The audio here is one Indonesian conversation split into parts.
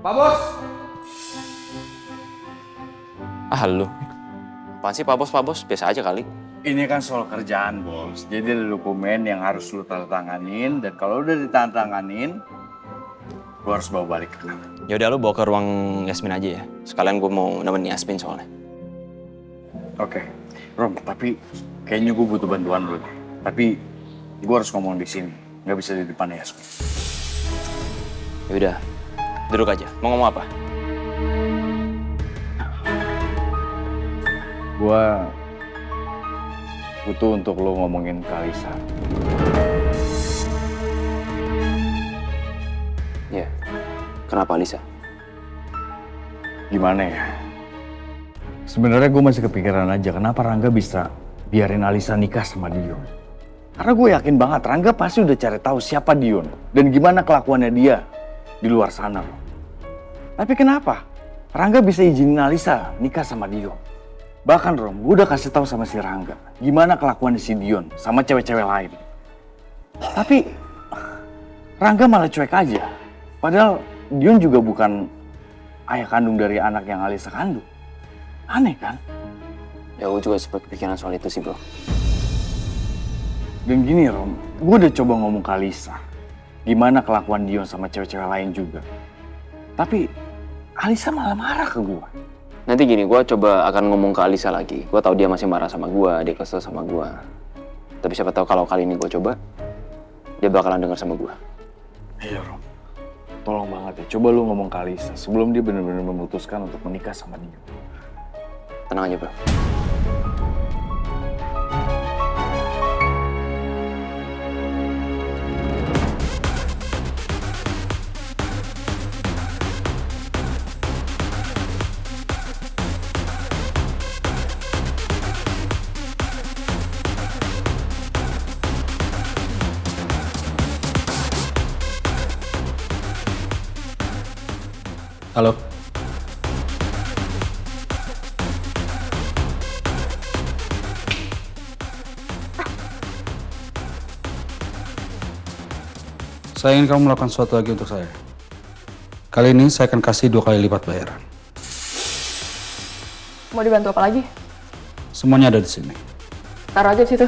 Pak Bos! Halo. Apaan sih Pak Bos? Biasa aja kali. Ini kan soal kerjaan, Bos. Jadi ada dokumen yang harus lu tanda tanganin, dan kalau udah ditandatanganin, lu harus bawa balik ke kantor. Ya udah lu bawa ke ruang Yasmin aja ya. Sekalian gue mau nemenin Yasmin soalnya. Oke. Rom, tapi kayaknya gue butuh bantuan lu deh. Tapi gue harus ngomong di sini, nggak bisa di depan Yasmin. Ya udah, duduk aja. Mau ngomong apa? Gue butuh untuk lu ngomongin ke Alisa. Ya. Kenapa Alisa? Gimana ya? Sebenarnya gue masih kepikiran aja kenapa Rangga bisa biarin Alisa nikah sama Dion. Karena gue yakin banget Rangga pasti udah cari tahu siapa Dion dan gimana kelakuannya dia di luar sana. Tapi kenapa Rangga bisa izinin Alisa nikah sama Dion? Bahkan Rom, gue udah kasih tahu sama si Rangga gimana kelakuan si Dion sama cewek-cewek lain. Tapi Rangga malah cuek aja. Padahal Dion juga bukan ayah kandung dari anak yang Alisa kandung. Aneh kan? Ya gue juga sempat kepikiran soal itu sih bro. Dan gini Rom, gue udah coba ngomong ke Alisa gimana kelakuan Dion sama cewek-cewek lain juga. Tapi Alisa malah marah ke gue. Nanti gini, gue coba akan ngomong ke Alisa lagi. Gue tahu dia masih marah sama gue, dia kesel sama gue. Tapi siapa tahu kalau kali ini gue coba, dia bakalan dengar sama gue. Iya Rom, tolong banget ya. Coba lu ngomong ke Alisa sebelum dia benar-benar memutuskan untuk menikah sama Dion. Tenang aja bro. Halo? Saya ingin kamu melakukan sesuatu lagi untuk saya. Kali ini saya akan kasih 2 kali lipat bayaran. Mau dibantu apa lagi? Semuanya ada di sini. Taruh aja di situ.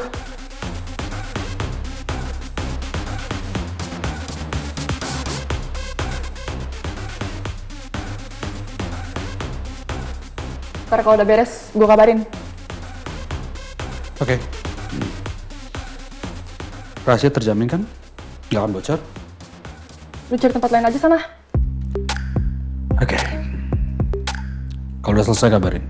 Ntar kalau udah beres, gue kabarin. Oke. Rahasia terjamin kan? Gak akan bocor? Lu cari tempat lain aja sana. Oke. Kalau udah selesai kabarin.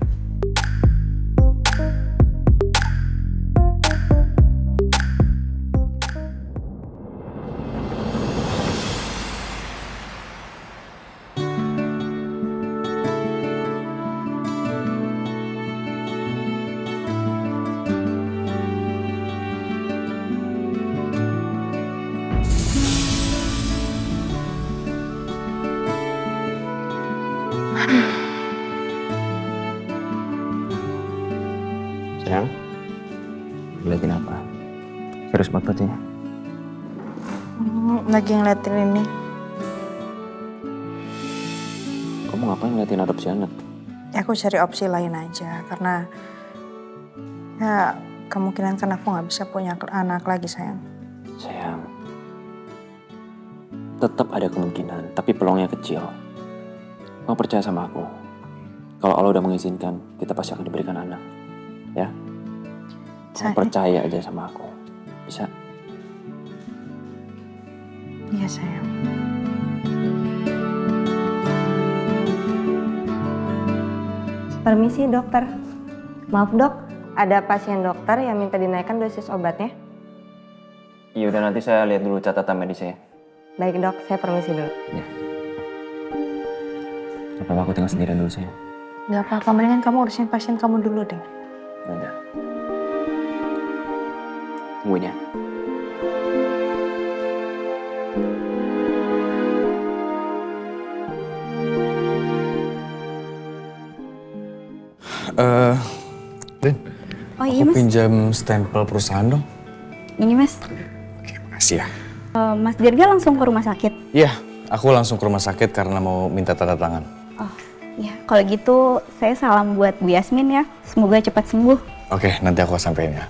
Sayang, ngeliatin apa? Serius banget bacanya? Lagi ngeliatin ini. Kamu ngapain ngeliatin adopsi anak? Aku cari opsi lain aja karena ya kemungkinan kan aku nggak bisa punya anak lagi sayang. Sayang, tetap ada kemungkinan, tapi peluangnya kecil. Kamu percaya sama aku. Kalau Allah udah mengizinkan, kita pasti akan diberikan anak. Ya? Kamu percaya aja sama aku. Bisa? Iya sayang. Permisi dokter. Maaf dok, ada pasien dokter yang minta dinaikkan dosis obatnya. Iya udah, nanti saya lihat dulu catatan medisnya. Baik dok, saya permisi dulu. Ya. Apa aku tinggal sendirian dulu saya? Gak apa-apa, mendingan kamu urusin pasien kamu dulu deh. Udah. Tungguin ya. Rin, Oh iya aku mas, pinjam stempel perusahaan dong. ini mas. Oke, makasih ya. Mas Dirga langsung ke rumah sakit. Iya, aku langsung ke rumah sakit karena mau minta tanda tangan. Oh, ya. Kalau gitu saya salam buat Bu Yasmin ya. Semoga cepat sembuh. Oke, nanti aku sampein ya.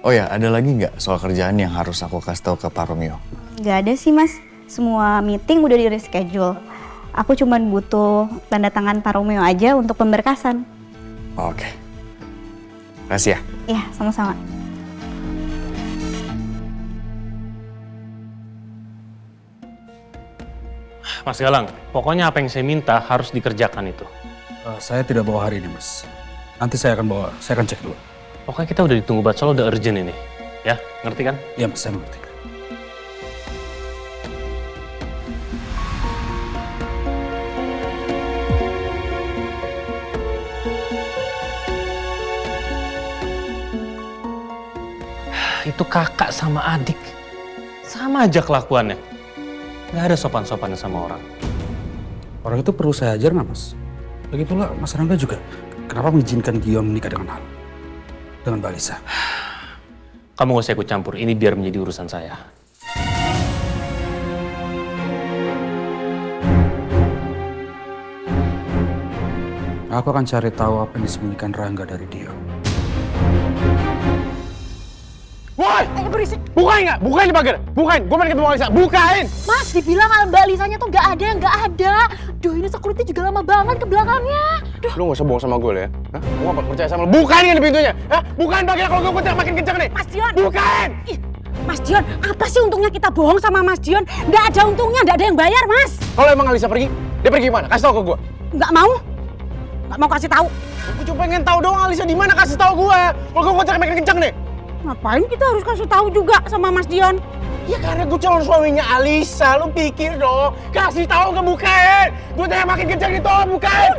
Oh ya, ada lagi nggak soal kerjaan yang harus aku kasih tahu ke Pak Romeo? Nggak ada sih, Mas. Semua meeting udah di-reschedule. Aku cuma butuh tanda tangan Pak Romeo aja untuk pemberkasan. Oke. Makasih ya. Ya, sama-sama. Mas Galang, pokoknya apa yang saya minta harus dikerjakan itu. Saya tidak bawa hari ini, Mas. Nanti saya akan cek dulu. Pokoknya kita udah ditunggu banget, soalnya udah urgent ini. Ya, ngerti kan? Iya, Mas, saya mengerti. Itu kakak sama adik. Sama aja kelakuannya. Gak ada sopan-sopannya sama orang. Orang itu perlu saya ajar nggak, Mas? Begitulah Mas Rangga juga. Kenapa mengizinkan Dion menikah dengan Mbak Lisa? Kamu gak usah ikut campur, ini biar menjadi urusan saya. Aku akan cari tahu apa yang disembunyikan Rangga dari Dion. Woi! Ayo berisik. Bukain nggak? Bukain pagar. Bukain. Gue pengen ketemu Alisa. Bukain! Mas, dibilang Mbak Lisanya tuh nggak ada. Duh, ini security juga lama banget ke belakangnya. Duh. Lu nggak usah bohong sama gue lo ya. Hah? Gue nggak percaya sama lu. Bukain kan pintunya. Hah? Bukain pagar kalau gue kucak makin kenceng nih. Mas Dion. Bukain! Ih, Mas Dion, apa sih untungnya kita bohong sama Mas Dion? Nggak ada untungnya, nggak ada yang bayar, Mas. Kalau emang Alisa pergi, dia pergi mana? Kasih tau ke gue. Nggak mau kasih tahu. Gue cuma pengen tahu doang Alisa di mana, kasih tahu gue. Kalau gue kucak makin kenceng nih. Ngapain kita harus kasih tahu juga sama Mas Dion? Ya karena gue calon suaminya Alisa, lu pikir dong. Kasih tahu ke bukain. Gue tanya makin kencang nih, tolong bukain.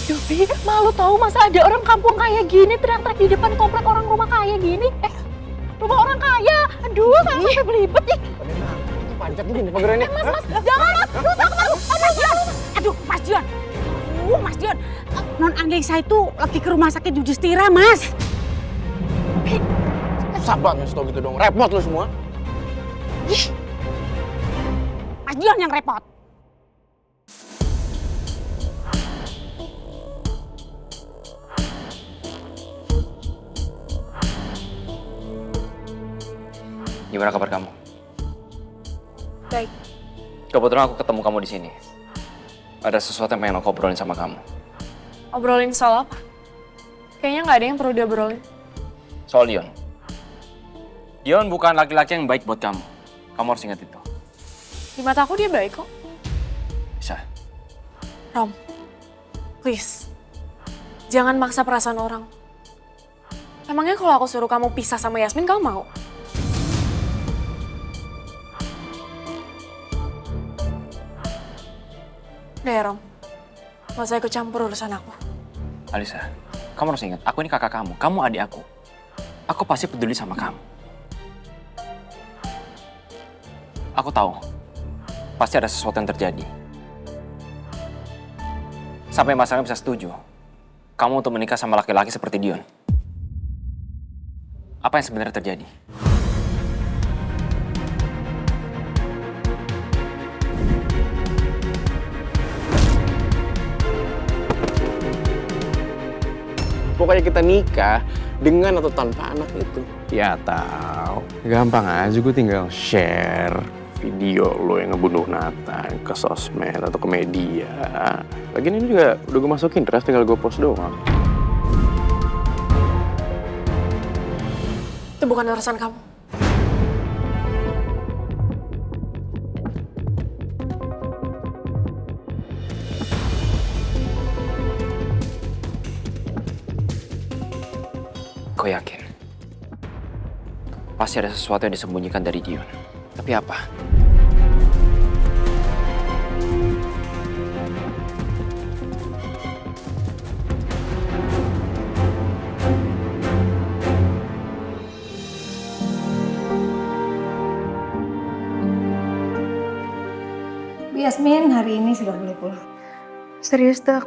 Duh, malu tahu masa ada orang kampung kayak gini teriak-teriak di depan komplek orang rumah kaya gini. Rumah orang kaya. Aduh, saya sampai belibet ih. Panjat gini pagerannya. Mas, jangan Mas. Rusak Mas. Mas Dion. Aduh, Mas Dion. Mas Dion. Non Anissa itu lagi ke rumah sakit Yudhistira, Mas. Sabar ngasih tau gitu dong, repot lu semua. Mas Dion yang repot. Gimana kabar kamu? Baik. Kebetulan aku ketemu kamu di sini. Ada sesuatu yang pengen aku obrolin sama kamu. Obrolin soal apa? Kayaknya nggak ada yang perlu diobrolin. Soal Dion. Dion bukan laki-laki yang baik buat kamu. Kamu harus ingat itu. Di mata aku dia baik kok. Bisa. Rom, please. Jangan maksa perasaan orang. Emangnya kalau aku suruh kamu pisah sama Yasmin, kamu mau? Udah ya, Rom. Gak usah ikut campur urusan aku. Alisa, kamu harus ingat, aku ini kakak kamu adik aku. Aku pasti peduli sama kamu. Aku tahu, pasti ada sesuatu yang terjadi. Sampai Mas Rangga bisa setuju, kamu untuk menikah sama laki-laki seperti Dion. Apa yang sebenarnya terjadi? Pokoknya kita nikah dengan atau tanpa anak itu. Ya tahu. Gampang aja, gue tinggal share video lo yang ngebunuh Nathan ke sosmed atau ke media. Lagian ini juga udah gue masukin, terus tinggal gue post doang. Itu bukan urusan kamu. Kau yakin? Pasti ada sesuatu yang disembunyikan dari Dion. Tapi apa? Bu Yasmin hari ini sudah boleh pulang. Serius, Dok?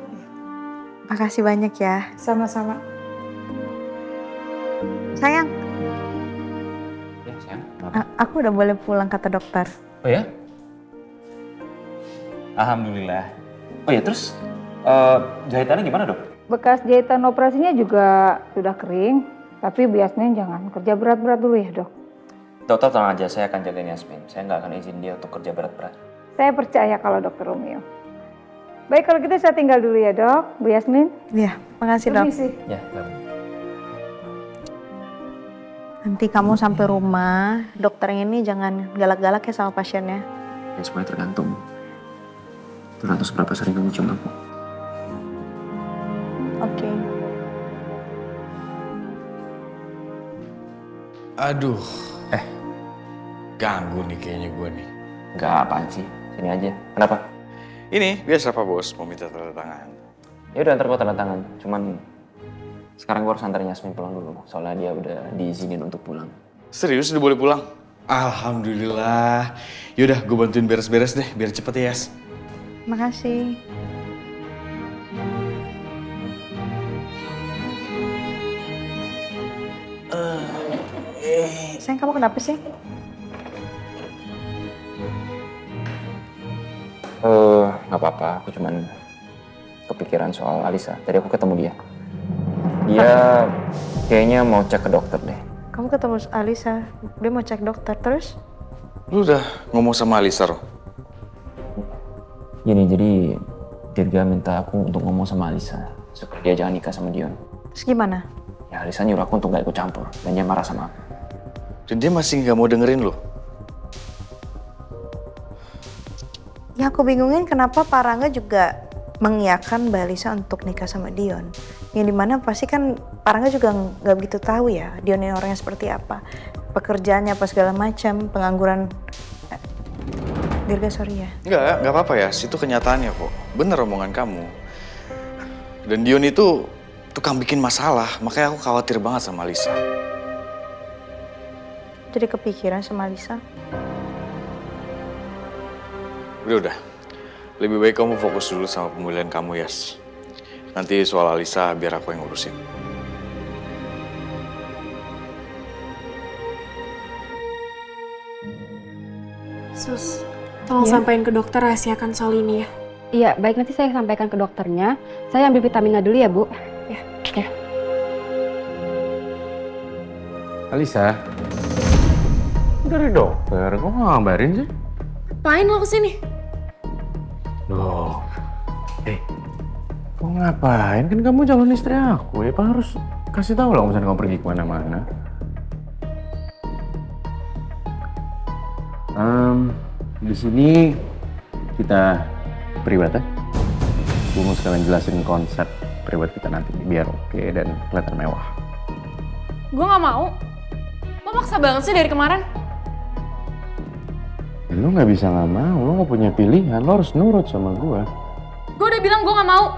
Makasih banyak ya. Sama-sama. Sayang, Ya, sayang. aku udah boleh pulang kata dokter. Oh ya? Alhamdulillah. Oh ya terus jahitannya gimana dok? Bekas jahitan operasinya juga sudah kering, tapi biasanya jangan kerja berat-berat dulu ya dok. Dokter tenang aja, saya akan jagain Yasmin. Saya nggak akan izin dia untuk kerja berat-berat. Saya percaya kalau dokter Romeo. Baik kalau gitu saya tinggal dulu ya dok, Bu Yasmin. Iya, makasih dok. Permisi. Ya. Nanti kamu sampai rumah, dokter ini jangan galak-galak ya sama pasiennya. Ya semuanya tergantung. Tergantung seberapa sering kamu cium aku. Oke. Aduh. Ganggu nih kayaknya gue nih. Enggak apaan sih, sini aja. Kenapa? Ini biasa Pak Bos, mau minta tanda tangan. Ya udah ntar gua tanda tangan. Cuman sekarang gua harus antarin Yasmin pulang dulu. Soalnya dia udah diizinin untuk pulang. Serius udah boleh pulang? Alhamdulillah. Yaudah gue bantuin beres-beres deh biar cepet ya Yas. Makasih. Sayang, kamu kenapa sih? Nggak apa-apa. Aku cuman kepikiran soal Alisa. Tadi aku ketemu dia. Dia kayaknya mau cek ke dokter deh. Kamu ketemu Alisa, dia mau cek dokter terus? Lu udah ngomong sama Alisa, Roh? Gini, jadi Dirga minta aku untuk ngomong sama Alisa supaya dia jangan nikah sama Dion. Terus gimana? Ya Alisa nyuruh aku untuk gak ikut campur dan dia marah sama aku. Dan dia masih nggak mau dengerin lo. Ya aku bingungin kenapa Pak Rangga juga mengiyakan Mbak Alisa untuk nikah sama Dion. Yang dimana pasti kan Pak Rangga juga nggak begitu tahu ya Dion ini orangnya seperti apa. Pekerjaannya apa segala macam, pengangguran. Dirga sorry ya. Nggak apa-apa ya. Itu kenyataannya kok. Bener omongan kamu. Dan Dion itu tukang bikin masalah, makanya aku khawatir banget sama Alisa. Jadi kepikiran sama Alisa? Udah. Lebih baik kamu fokus dulu sama pemulihan kamu, Yas. Nanti soal Alisa biar aku yang ngurusin. Sus, tolong sampaikan ke dokter rahasiakan soal ini ya. Iya, baik nanti saya sampaikan ke dokternya. Saya ambil vitaminnya dulu ya, Bu. Ya. Alisa. Dari dokter, kok nggak ngabarin sih? Ngapain lo kesini? Loh, kok ngapain? Kan kamu calon istri aku, ya Pak harus kasih tahu lah kalau misalnya kamu pergi kemana-mana. Di sini kita privat ya. Gue mau sekalian jelasin konsep privat kita nanti biar oke dan kelihatan mewah. Gue gak mau. Lo maksa banget sih dari kemarin. Lo nggak bisa nggak mau, lo nggak punya pilihan, lo harus nurut sama gue. Gue udah bilang gue gak mau.